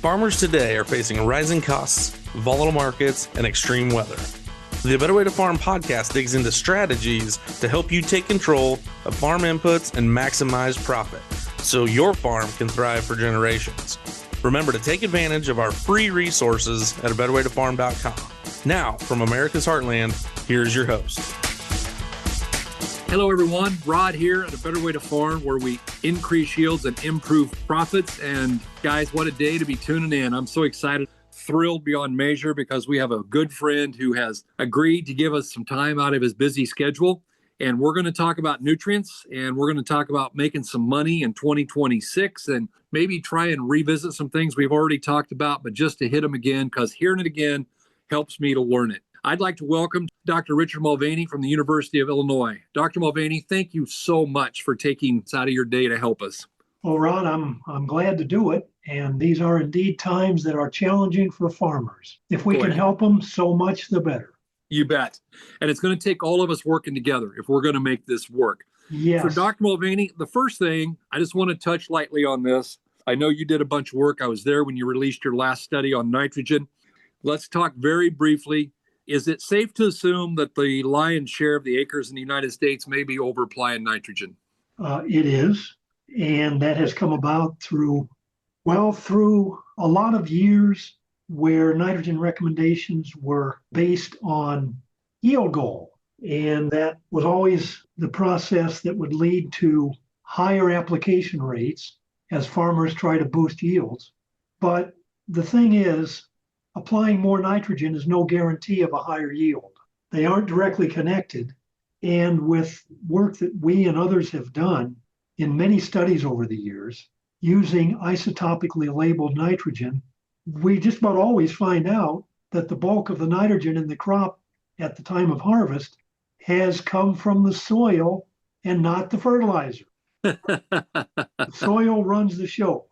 Farmers today are facing rising costs, volatile markets, and extreme weather. The Better Way to Farm podcast digs into strategies to help you take control of farm inputs and maximize profit so your farm can thrive for generations. Remember to take advantage of our free resources at abetterwaytofarm.com. Now, from America's Heartland, here's your host. Hello, everyone. Rod here at A Better Way to Farm, where we increase yields and improve profits. And guys, what a day to be tuning in. I'm so excited, thrilled beyond measure, because we have a good friend who has agreed to give us some time out of his busy schedule. And we're going to talk about nutrients, and we're going to talk about making some money in 2026 and maybe try and revisit some things we've already talked about, but just to hit them again, because hearing it again helps me to learn it. I'd like to welcome Dr. Richard Mulvaney from the University of Illinois. Dr. Mulvaney, thank you so much for taking out of your day to help us. Well, Ron, I'm glad to do it. And these are indeed times that are challenging for farmers. If we can help them, so much the better. You bet. And it's going to take all of us working together if we're going to make this work. Yes. For Dr. Mulvaney, the first thing, I just want to touch lightly on this. I know you did a bunch of work. I was there when you released your last study on nitrogen. Let's talk very briefly. Is it safe to assume that the lion's share of the acres in the United States may be over-applying nitrogen? It is. And that has come about through a lot of years where nitrogen recommendations were based on yield goal. And that was always the process that would lead to higher application rates as farmers try to boost yields. But the thing is, applying more nitrogen is no guarantee of a higher yield. They aren't directly connected. And with work that we and others have done in many studies over the years, using isotopically labeled nitrogen, we just about always find out that the bulk of the nitrogen in the crop at the time of harvest has come from the soil and not the fertilizer. The soil runs the show.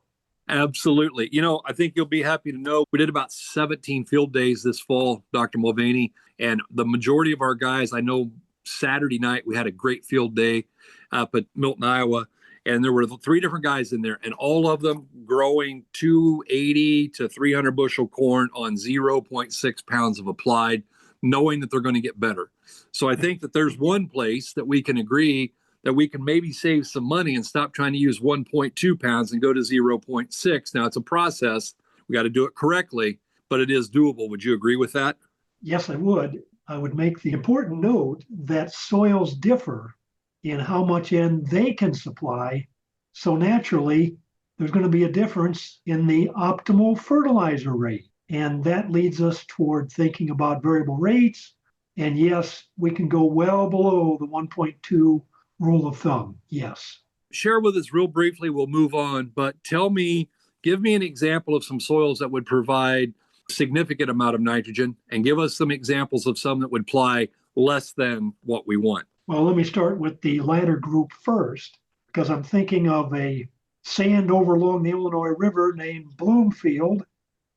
Absolutely. You know, I think you'll be happy to know we did about 17 field days this fall, Dr. Mulvaney, and the majority of our guys, I know Saturday night we had a great field day up at Milton, Iowa, and there were 3 different guys in there, and all of them growing 280 to 300 bushel corn on 0.6 pounds of applied, knowing that they're going to get better. So I think that there's one place that we can agree that we can maybe save some money and stop trying to use 1.2 pounds and go to 0.6. Now, it's a process. We got to do it correctly, but it is doable. Would you agree with that? Yes, I would. I would make the important note that soils differ in how much N they can supply. So naturally, there's going to be a difference in the optimal fertilizer rate. And that leads us toward thinking about variable rates. And yes, we can go well below the 1.2 rule of thumb. Yes. Share with us real briefly, we'll move on, but give me an example of some soils that would provide significant amount of nitrogen, and give us some examples of some that would apply less than what we want. Well, let me start with the latter group first, because I'm thinking of a sand overlong the Illinois River named Bloomfield,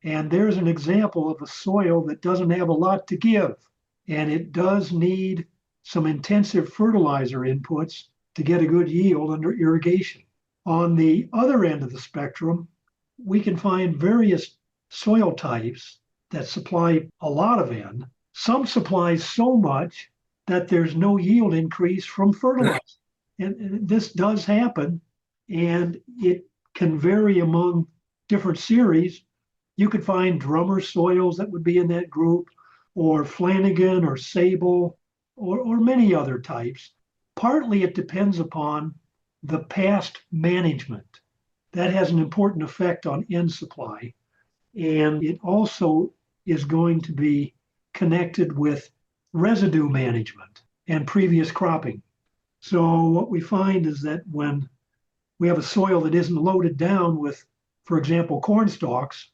and there's an example of a soil that doesn't have a lot to give, and it does need some intensive fertilizer inputs to get a good yield under irrigation. On the other end of the spectrum, we can find various soil types that supply a lot of N. Some supply so much that there's no yield increase from fertilizer. And this does happen, and it can vary among different series. You could find drummer soils that would be in that group, or Flanagan or Sable, or many other types. Partly it depends upon the past management. That has an important effect on N supply. And it also is going to be connected with residue management and previous cropping. So what we find is that when we have a soil that isn't loaded down with, for example, corn stalks,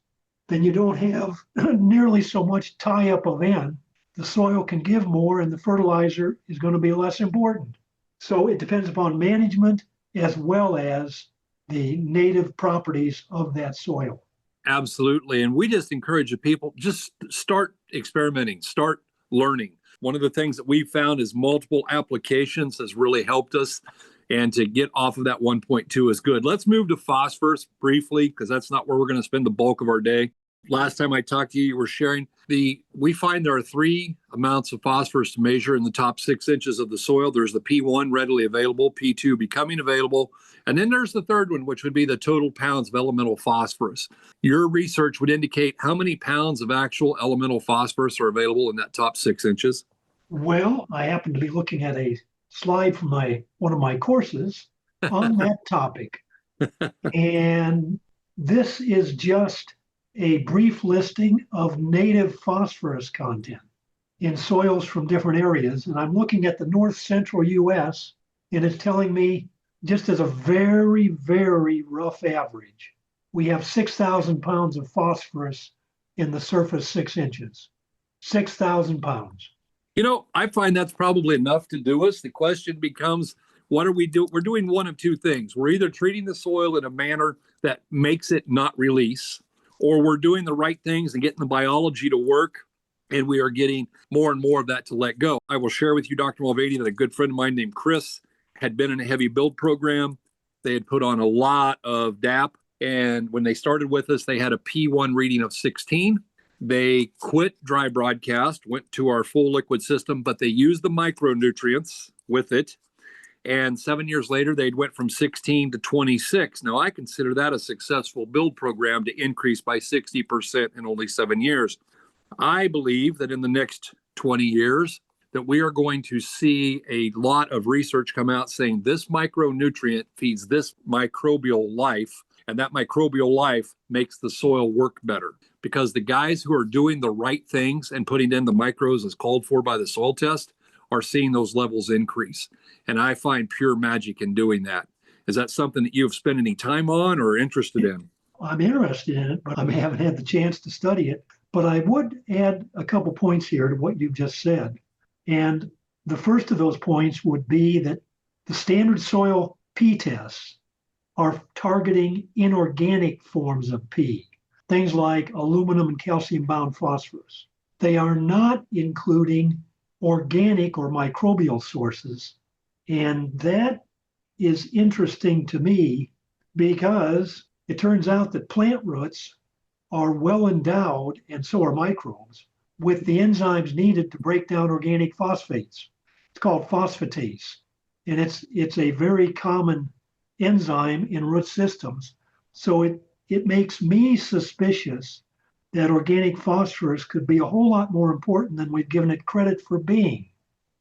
then you don't have nearly so much tie-up of N. The soil can give more and the fertilizer is going to be less important. So it depends upon management as well as the native properties of that soil. Absolutely. And we just encourage the people, just start experimenting, start learning. One of the things that we've found is multiple applications has really helped us. And to get off of that 1.2 is good. Let's move to phosphorus briefly, because that's not where we're going to spend the bulk of our day. Last time I talked to you were sharing we find there are three amounts of phosphorus to measure in the top 6 inches of the soil. There's the P1 readily available, P2 becoming available, and then there's the third one, which would be the total pounds of elemental phosphorus. Your research would indicate how many pounds of actual elemental phosphorus are available in that top 6 inches. Well, I happen to be looking at a slide from one of my courses on that topic. And this is just a brief listing of native phosphorus content in soils from different areas. And I'm looking at the north central US, and it's telling me, just as a very, very rough average, we have 6,000 pounds of phosphorus in the surface 6 inches. 6,000 pounds. I find that's probably enough to do us. The question becomes, what are we doing? We're doing one of two things. We're either treating the soil in a manner that makes it not release, or we're doing the right things and getting the biology to work, and we are getting more and more of that to let go. I will share with you, Dr. Mulvaney, that a good friend of mine named Chris had been in a heavy build program. They had put on a lot of DAP, and when they started with us, they had a P1 reading of 16. They quit dry broadcast, went to our full liquid system, but they used the micronutrients with it. And 7 years later, they went from 16 to 26. Now, I consider that a successful build program to increase by 60% in only 7 years. I believe that in the next 20 years, that we are going to see a lot of research come out saying this micronutrient feeds this microbial life, and that microbial life makes the soil work better. Because the guys who are doing the right things and putting in the micros as called for by the soil test are seeing those levels increase. And I find pure magic in doing that. Is that something that you've spent any time on or interested in? I'm interested in it, but I haven't had the chance to study it. But I would add a couple points here to what you've just said. And the first of those points would be that the standard soil P tests are targeting inorganic forms of P, things like aluminum and calcium bound phosphorus. They are not including organic or microbial sources. And that is interesting to me because it turns out that plant roots are well endowed, and so are microbes, with the enzymes needed to break down organic phosphates. It's called phosphatase, and it's a very common enzyme in root systems. So it makes me suspicious that organic phosphorus could be a whole lot more important than we've given it credit for being.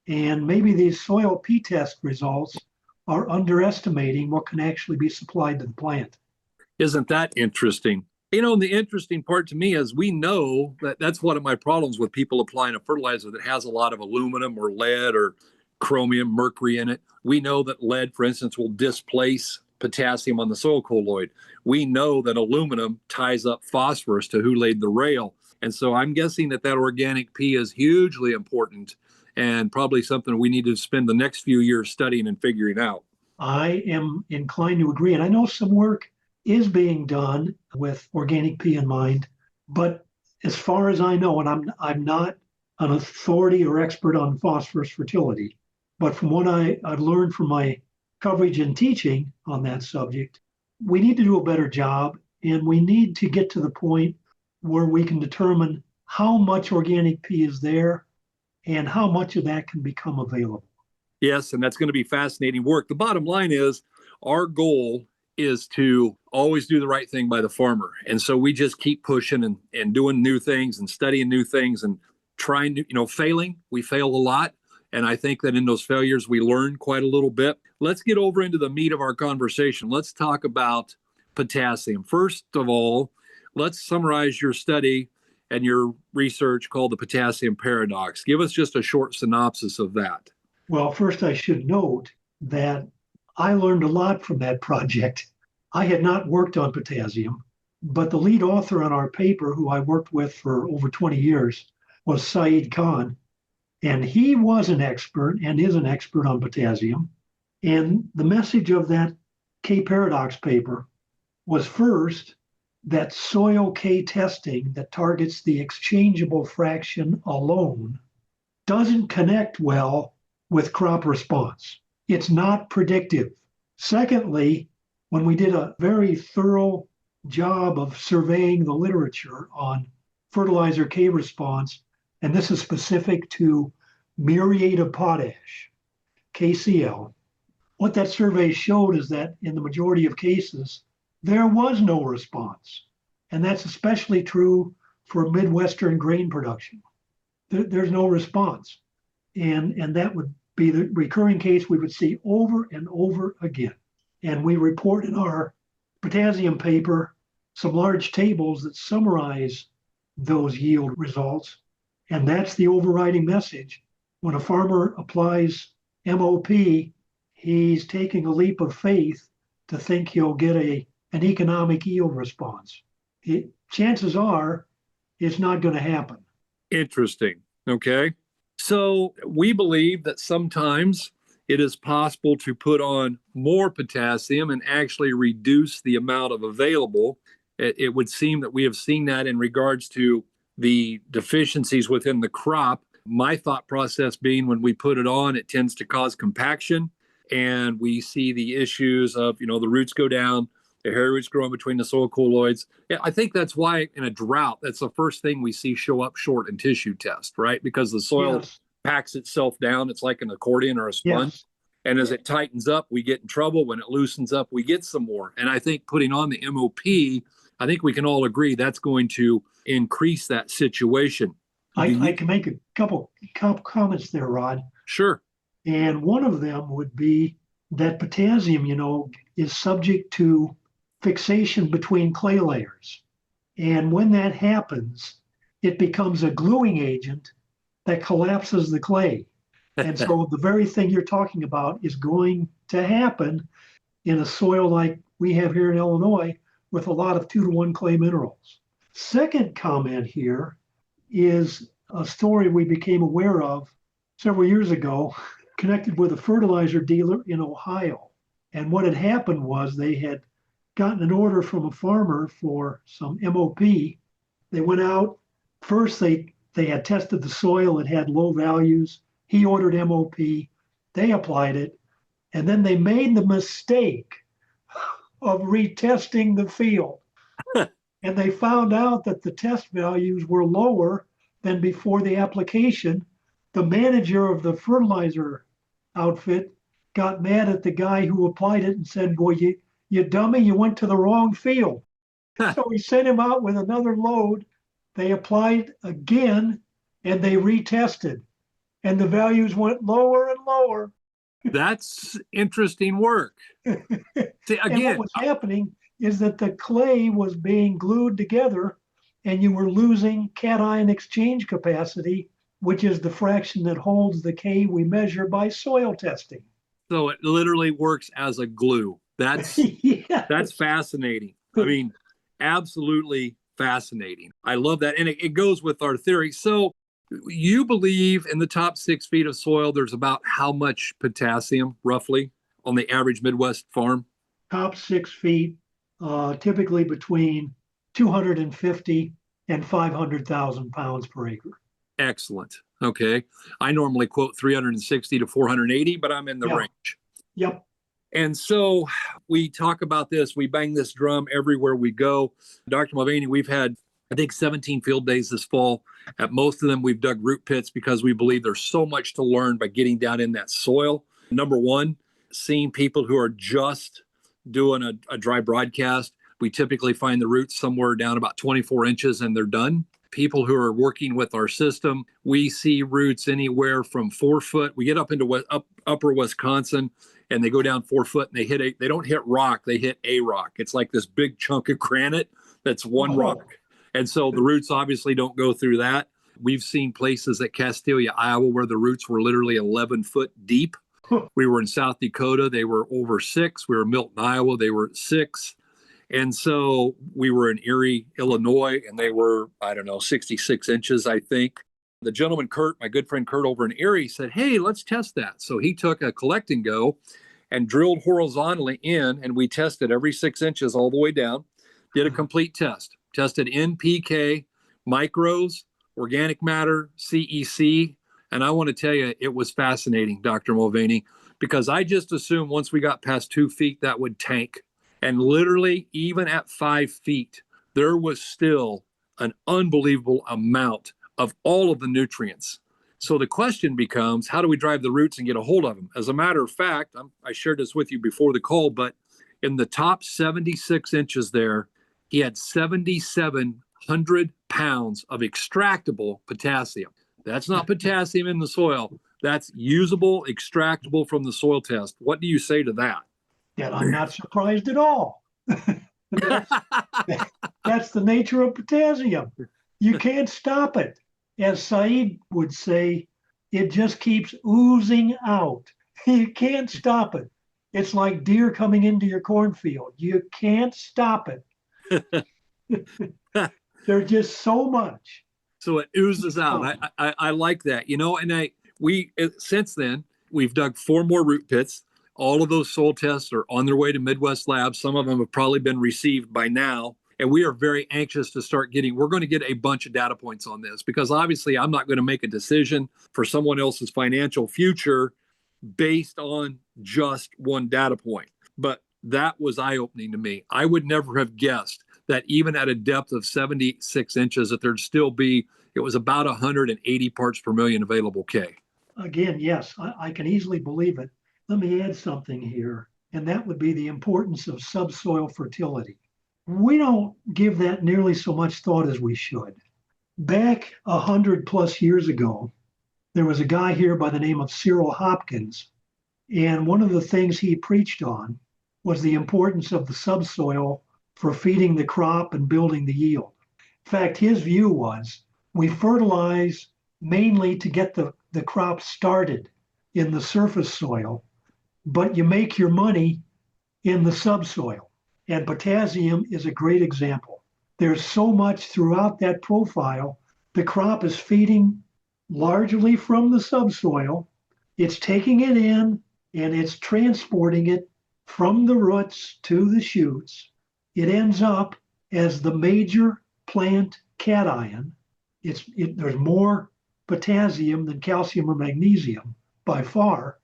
And maybe these soil P-test results are underestimating what can actually be supplied to the plant. Isn't that interesting? And the interesting part to me is we know that that's one of my problems with people applying a fertilizer that has a lot of aluminum or lead or chromium, mercury in it. We know that lead, for instance, will displace potassium on the soil colloid. We know that aluminum ties up phosphorus to who laid the rail. And so I'm guessing that organic P is hugely important and probably something we need to spend the next few years studying and figuring out. I am inclined to agree. And I know some work is being done with organic P in mind, but as far as I know, and I'm not an authority or expert on phosphorus fertility, but from what I've learned from my coverage and teaching on that subject, we need to do a better job, and we need to get to the point where we can determine how much organic P is there and how much of that can become available. Yes, and that's going to be fascinating work. The bottom line is our goal is to always do the right thing by the farmer. And so we just keep pushing and doing new things and studying new things and trying to, failing. We fail a lot. And I think that in those failures, we learn quite a little bit. Let's get over into the meat of our conversation. Let's talk about potassium. First of all, let's summarize your study and your research called the potassium paradox. Give us just a short synopsis of that. Well, first I should note that I learned a lot from that project. I had not worked on potassium, but the lead author on our paper, who I worked with for over 20 years, was Saeed Khan. And he was an expert and is an expert on potassium. And the message of that K paradox paper was first that soil K testing that targets the exchangeable fraction alone doesn't connect well with crop response. It's not predictive. Secondly, when we did a very thorough job of surveying the literature on fertilizer K response, and this is specific to muriate of potash, KCl, what that survey showed is that in the majority of cases, there was no response. And that's especially true for Midwestern grain production. There's no response. And that would be the recurring case we would see over and over again. And we report in our potassium paper some large tables that summarize those yield results. And that's the overriding message. When a farmer applies MOP, he's taking a leap of faith to think he'll get an economic yield response. Chances are it's not going to happen. Interesting. Okay. So we believe that sometimes it is possible to put on more potassium and actually reduce the amount of available. It would seem that we have seen that in regards to the deficiencies within the crop. My thought process being when we put it on, it tends to cause compaction. And we see the issues of, the roots go down, the hairy roots growing between the soil colloids. Yeah, I think that's why in a drought, that's the first thing we see show up short in tissue test, right? Because the soil packs itself down. It's like an accordion or a sponge. Yes. And as it tightens up, we get in trouble. When it loosens up, we get some more. And I think putting on the MOP, I think we can all agree that's going to increase that situation. I can make a couple comments there, Rod. Sure. And one of them would be that potassium, is subject to fixation between clay layers. And when that happens, it becomes a gluing agent that collapses the clay. And so the very thing you're talking about is going to happen in a soil like we have here in Illinois with a lot of 2-to-1 clay minerals. Second comment here is a story we became aware of several years ago, connected with a fertilizer dealer in Ohio. And what had happened was they had gotten an order from a farmer for some MOP. They went out, first they had tested the soil, it had low values. He ordered MOP, they applied it, and then they made the mistake of retesting the field. And they found out that the test values were lower than before the application. The manager of the fertilizer outfit got mad at the guy who applied it and said, "Boy, you dummy, you went to the wrong field." So he sent him out with another load. They applied again and they retested. And the values went lower and lower. That's interesting work. See, again, and what was happening is that the clay was being glued together and you were losing cation exchange capacity, which is the fraction that holds the K we measure by soil testing. So it literally works as a glue. That's that's fascinating. I mean, absolutely fascinating. I love that. And it goes with our theory. So you believe in the top 6 feet of soil, there's about how much potassium roughly on the average Midwest farm? Top 6 feet, typically between 250 and 500,000 pounds per acre. Excellent. Okay. I normally quote 360 to 480, but I'm in the range. Yep. And so we talk about this. We bang this drum everywhere we go. Dr. Mulvaney, we've had, I think, 17 field days this fall. At most of them, we've dug root pits because we believe there's so much to learn by getting down in that soil. Number one, seeing people who are just doing a dry broadcast. We typically find the roots somewhere down about 24 inches and they're done. People who are working with our system, we see roots anywhere from 4 foot. We get up into upper Wisconsin and they go down 4 foot and they don't hit rock, they hit a rock. It's like this big chunk of granite that's one rock. And so the roots obviously don't go through that. We've seen places at Castelia, Iowa, where the roots were literally 11 foot deep. We were in South Dakota, they were over 6. We were in Milton, Iowa, they were 6. And so we were in Erie, Illinois, and they were, 66 inches, I think. The gentleman, Kurt, my good friend Kurt over in Erie, said, "Hey, let's test that." So he took a collect and go and drilled horizontally in, and we tested every 6 inches all the way down, did a complete test, tested NPK, micros, organic matter, CEC. And I want to tell you, it was fascinating, Dr. Mulvaney, because I just assumed once we got past 2 feet, that would tank. And literally, even at 5 feet, there was still an unbelievable amount of all of the nutrients. So the question becomes, how do we drive the roots and get a hold of them? As a matter of fact, I shared this with you before the call, but in the top 76 inches there, he had 7,700 pounds of extractable potassium. That's not potassium in the soil. That's usable, extractable from the soil test. What do you say to that? Yeah, I'm not surprised at all. that's, that's the nature of potassium. You can't stop it. As Saeed would say, it just keeps oozing out. You can't stop it. It's like deer coming into your cornfield. You can't stop it. There's just so much. So it oozes out. I like that, and since then, we've dug 4 more root pits. All of those soil tests are on their way to Midwest Labs. Some of them have probably been received by now. And we are very anxious to we're going to get a bunch of data points on this, because obviously I'm not going to make a decision for someone else's financial future based on just one data point. But that was eye-opening to me. I would never have guessed that even at a depth of 76 inches, that there'd still be, it was about 180 parts per million available K. Again, yes, I can easily believe it. Let me add something here, and that would be the importance of subsoil fertility. We don't give that nearly so much thought as we should. Back 100+ years ago, there was a guy here by the name of Cyril Hopkins, and one of the things he preached on was the importance of the subsoil for feeding the crop and building the yield. In fact, his view was we fertilize mainly to get the crop started in the surface soil, but you make your money in the subsoil. And potassium is a great example. There's so much throughout that profile. The crop is feeding largely from the subsoil. It's taking it in and it's transporting it from the roots to the shoots. It ends up as the major plant cation. There's more potassium than calcium or magnesium by far.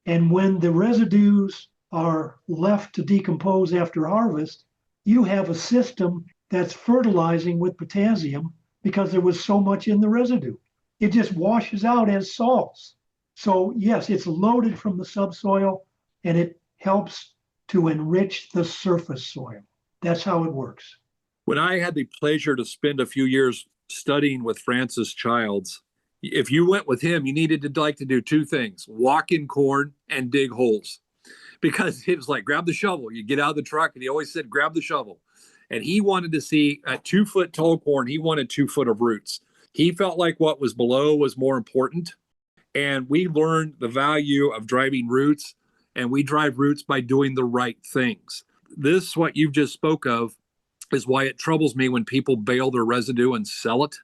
And when the residues are left to decompose after harvest, you have a system that's fertilizing with potassium because there was so much in the residue. It just washes out as salts. So yes, it's loaded from the subsoil and it helps to enrich the surface soil. That's how it works. When I had the pleasure to spend a few years studying with Francis Childs, if you went with him, you needed to do 2 things: walk in corn and dig holes. Because it was like, grab the shovel. You get out of the truck, and he always said, grab the shovel. And he wanted to see at 2 foot tall corn, he wanted 2 foot of roots. He felt like what was below was more important. And we learned the value of driving roots, and we drive roots by doing the right things. This, what you just spoke of, is why it troubles me when people bale their residue and sell it,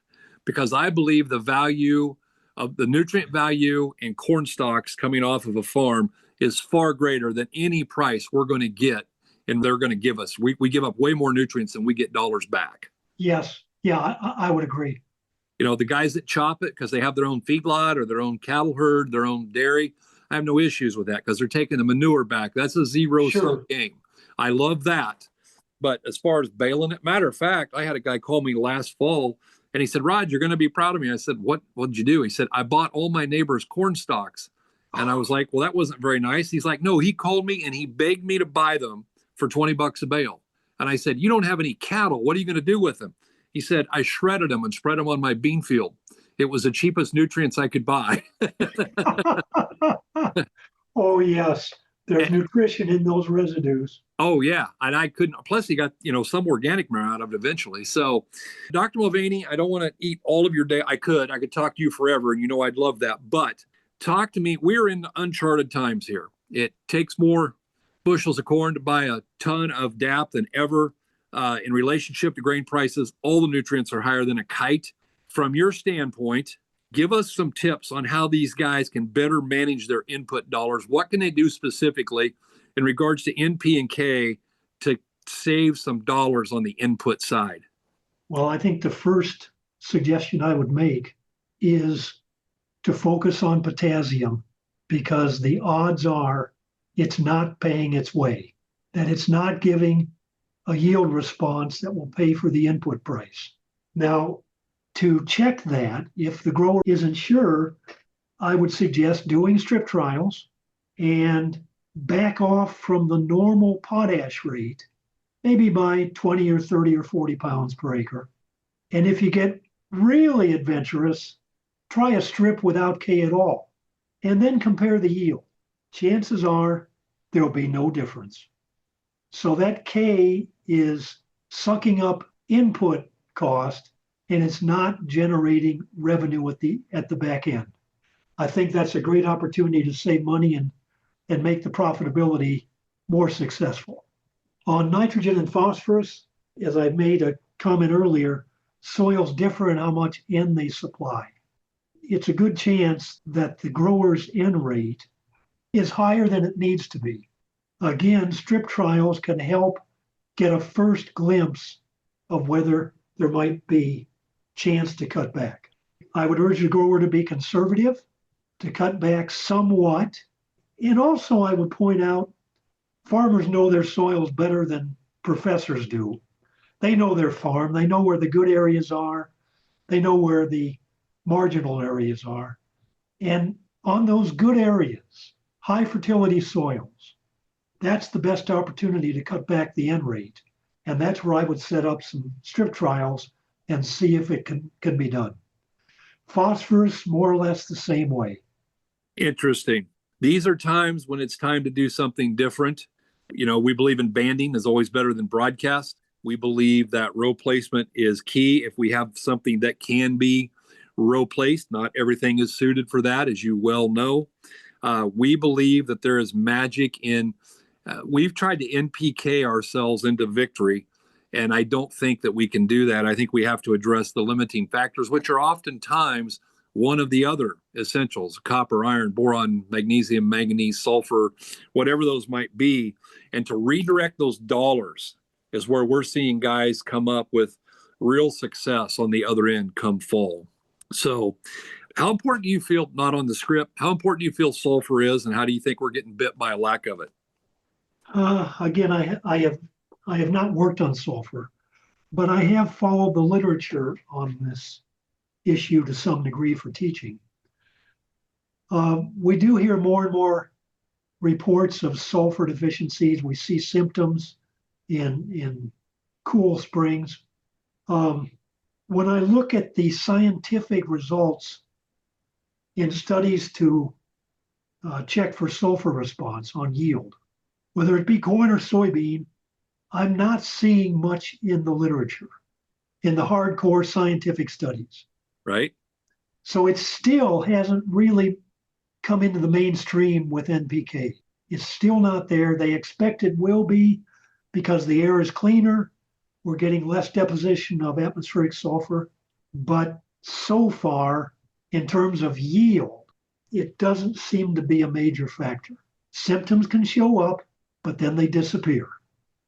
because I believe the value of the nutrient value in corn stalks coming off of a farm is far greater than any price we're going to get and they're going to give us. We give up way more nutrients than we get dollars back. Yes. Yeah, I would agree. The guys that chop it because they have their own feedlot or their own cattle herd, their own dairy, I have no issues with that because they're taking the manure back. That's a zero-sum game. I love that. But as far as baling it, matter of fact, I had a guy call me last fall and he said, Rod, you're going to be proud of me. I said, what did you do? He said, I bought all my neighbors' corn stalks. And I was like, well, that wasn't very nice. He's like, no, he called me and he begged me to buy them for $20 a bale. And I said, you don't have any cattle. What are you going to do with them? He said, I shredded them and spread them on my bean field. It was the cheapest nutrients I could buy. Oh, yes. There's nutrition in those residues. Oh, yeah. And I couldn't, plus he got, some organic matter out of it eventually. So Dr. Mulvaney, I don't want to eat all of your day. I could talk to you forever and I'd love that. But talk to me. We're in uncharted times here. It takes more bushels of corn to buy a ton of DAP than ever. In relationship to grain prices, all the nutrients are higher than a kite. From your standpoint, give us some tips on how these guys can better manage their input dollars. What can they do specifically in regards to NP and K to save some dollars on the input side? Well, I think the first suggestion I would make is to focus on potassium. because the odds are it's not paying its way, that it's not giving a yield response that will pay for the input price. Now, to check that, if the grower isn't sure, I would suggest doing strip trials and back off from the normal potash rate, maybe by 20 or 30 or 40 pounds per acre. And if you get really adventurous, try a strip without K at all, and then compare the yield. Chances are there'll be no difference. So that K is sucking up input cost and it's not generating revenue at the back end. I think that's a great opportunity to save money and make the profitability more successful. On nitrogen and phosphorus, as I made a comment earlier, soils differ in how much N they supply. It's a good chance that the grower's N rate is higher than it needs to be. Again, strip trials can help get a first glimpse of whether there might be chance to cut back. I would urge the grower to be conservative, to cut back somewhat. And also I would point out, farmers know their soils better than professors do. They know their farm, they know where the good areas are, they know where the marginal areas are. And on those good areas, high fertility soils, that's the best opportunity to cut back the N rate. And that's where I would set up some strip trials and see if it can be done. Phosphorus, more or less the same way. Interesting. These are times when it's time to do something different. You know, we believe in banding is always better than broadcast. We believe that row placement is key. If we have something that can be row placed, not everything is suited for that, as you well know. We believe that there is magic in, we've tried to NPK ourselves into victory, and I don't think that we can do that. I think we have to address the limiting factors, which are oftentimes one of the other essentials: copper, iron, boron, magnesium, manganese, sulfur, whatever those might be. And to redirect those dollars is where we're seeing guys come up with real success on the other end come fall. So how important do you feel, not on the script, how important do you feel sulfur is, and how do you think we're getting bit by a lack of it? Again, I have not worked on sulfur, but I have followed the literature on this issue to some degree for teaching. We do hear more and more reports of sulfur deficiencies. We see symptoms in cool springs. When I look at the scientific results in studies to check for sulfur response on yield, whether it be corn or soybean, I'm not seeing much in the literature, in the hardcore scientific studies. Right. So it still hasn't really come into the mainstream with NPK. It's still not there. They expect it will be because the air is cleaner. We're getting less deposition of atmospheric sulfur. But so far, in terms of yield, it doesn't seem to be a major factor. Symptoms can show up, but then they disappear.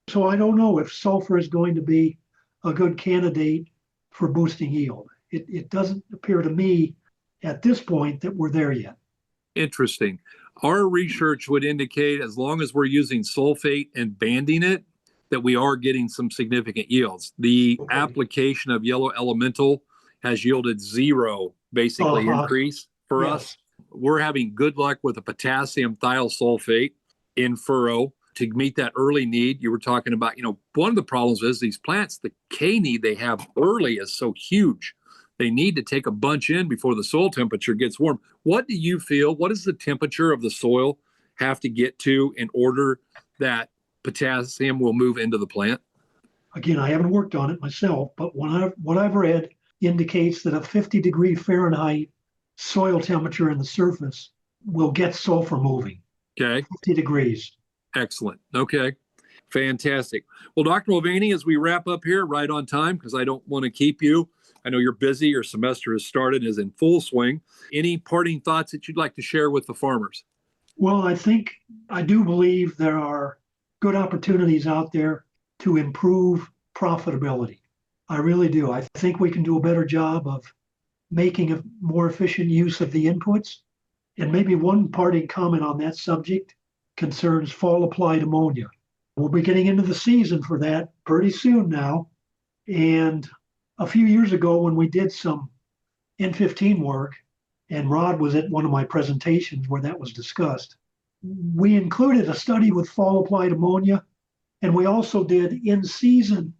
So I don't know if sulfur is going to be a good candidate for boosting yield. It doesn't appear to me at this point that we're there yet. Interesting. Our research would indicate, as long as we're using sulfate and banding it, that we are getting some significant yields. The application of yellow elemental has yielded zero, basically, increase for us. We're having good luck with a potassium thiosulfate in furrow to meet that early need. You were talking about, one of the problems is these plants, the K need they have early is so huge. They need to take a bunch in before the soil temperature gets warm. What do you feel? What does the temperature of the soil have to get to in order that potassium will move into the plant? Again, I haven't worked on it myself, but what I've read indicates that a 50-degree Fahrenheit soil temperature in the surface will get sulfur moving. Okay. 50 degrees. Excellent. Okay. Fantastic. Well, Dr. Mulvaney, as we wrap up here right on time, because I don't want to keep you, I know you're busy, your semester has started, is in full swing. Any parting thoughts that you'd like to share with the farmers? Well, I do believe there are good opportunities out there to improve profitability. I really do. I think we can do a better job of making a more efficient use of the inputs And maybe one parting comment on that subject concerns fall applied ammonia. We'll be getting into the season for that pretty soon now. And a few years ago, when we did some N15 work, and Rod was at one of my presentations where that was discussed, we included a study with fall applied ammonia, and we also did in-season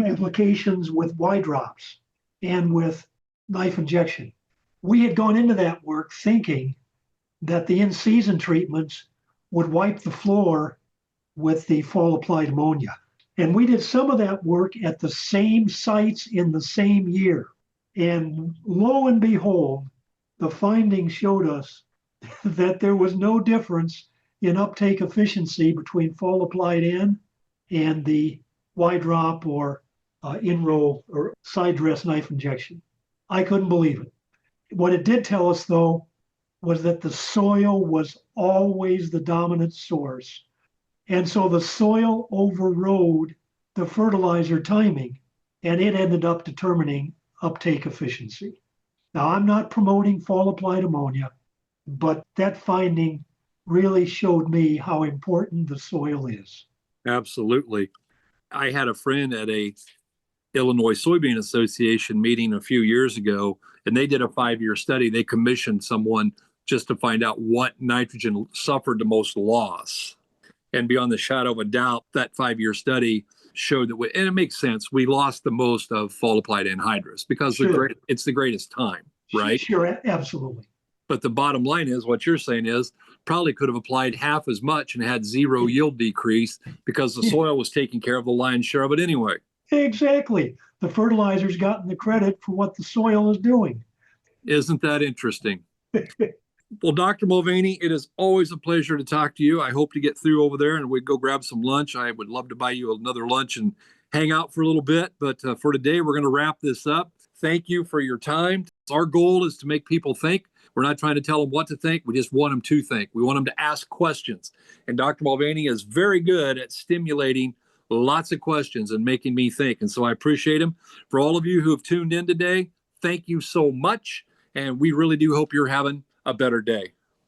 applications with Y drops and with knife injection. We had gone into that work thinking that the in-season treatments would wipe the floor with the fall applied ammonia. And we did some of that work at the same sites in the same year. And lo and behold, the findings showed us that there was no difference in uptake efficiency between fall applied N and the Y drop or in-row or side dress knife injection. I couldn't believe it. What it did tell us, though, was that the soil was always the dominant source. And so the soil overrode the fertilizer timing, and it ended up determining uptake efficiency. Now, I'm not promoting fall applied ammonia, but that finding really showed me how important the soil is. Absolutely. I had a friend at a Illinois Soybean Association meeting a few years ago, and they did a 5-year study. They commissioned someone just to find out what nitrogen suffered the most loss. And beyond the shadow of a doubt, that 5-year study showed that, and it makes sense, we lost the most of fall applied anhydrous because Sure. it's the greatest time, right? Sure, absolutely. But the bottom line is, what you're saying is, probably could have applied half as much and had zero yield decrease because the soil was taking care of the lion's share of it anyway. Exactly. The fertilizer's gotten the credit for what the soil is doing. Isn't that interesting? Well, Dr. Mulvaney, it is always a pleasure to talk to you. I hope to get through over there and we'd go grab some lunch. I would love to buy you another lunch and hang out for a little bit. But for today, we're going to wrap this up. Thank you for your time. Our goal is to make people think. We're not trying to tell them what to think. We just want them to think. We want them to ask questions. And Dr. Mulvaney is very good at stimulating lots of questions and making me think. And so I appreciate him. For all of you who have tuned in today, thank you so much. And we really do hope you're having a better day.